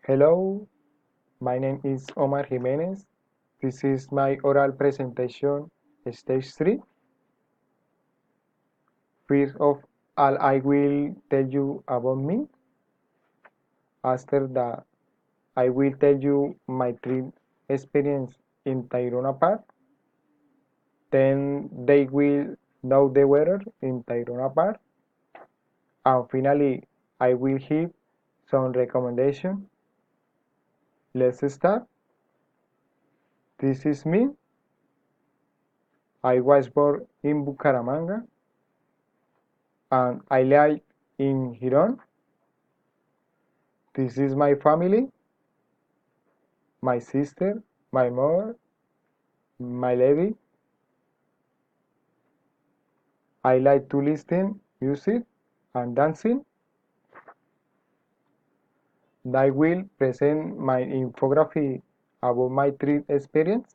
Hello, my name is Omar Jimenez. This is my oral presentation, stage 3. First of all, I will tell you about me. After that, I will tell you my trip experience in Tayrona Park. Then they will know the weather in Tayrona Park. And finally, I will give some recommendations. Let's start. This is me. I was born in Bucaramanga and I live in Giron. This is my family, my sister, my mother, my lady. I like to listen music and dancing. I will present my infography about my trip experience.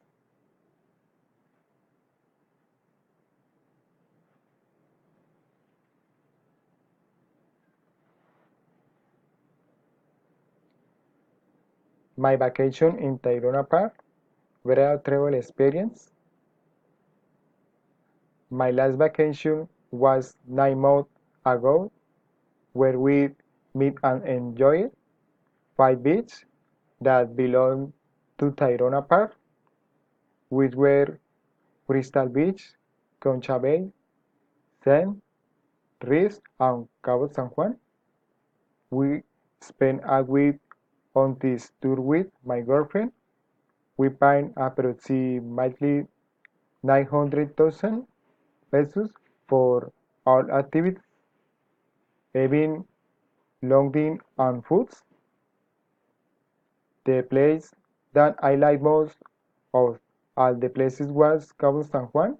My vacation in Tayrona Park, were a travel experience. My last vacation was 9 months ago, where we meet and enjoy 5 beaches that belong to Tayrona Park, which were Crystal Beach, Concha Bay, Sen, Riz, and Cabo San Juan. We spent a week on this tour with my girlfriend. We paid approximately 900,000 pesos for all activities, even lodging and foods. The place that I like most of all the places was Cabo San Juan.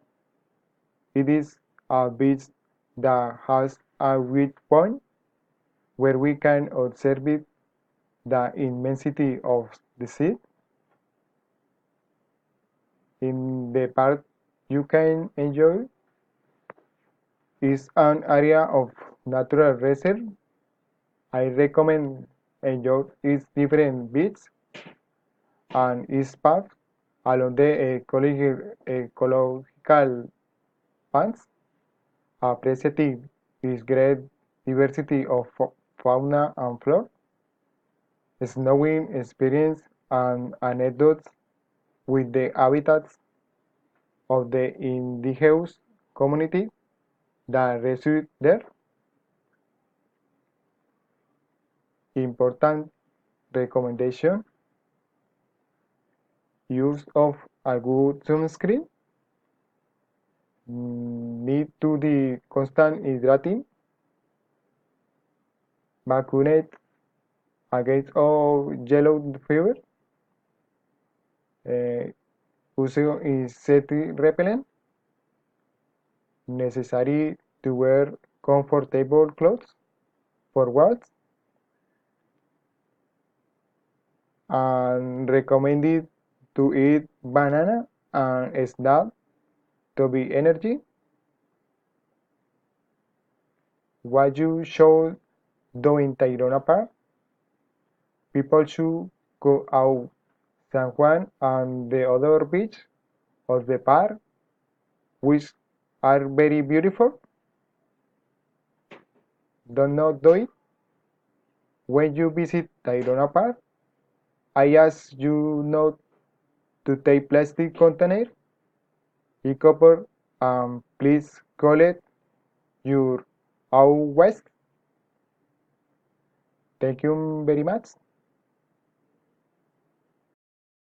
It is a beach that has a wide point where we can observe the immensity of the sea. In the park you can enjoy is an area of natural reserve. I recommend enjoy its different beaches and its paths along the ecological paths, appreciating its great diversity of fauna and flora, snowing experience and anecdotes with the habitats of the indigenous community that reside there. Important recommendation: use of a good sunscreen, need to the constant hydrating, vaccinate against of yellow fever, use insect repellent, necessary to wear comfortable clothes for walks, and recommended to eat banana and snack to be energy. What you should do in Tayrona Park, people should go out San Juan and the other beach of the park, which are very beautiful. Do not do it. When you visit Tayrona Park, I ask you not to take plastic container, e-copper, and please collect your own waste. Thank you very much.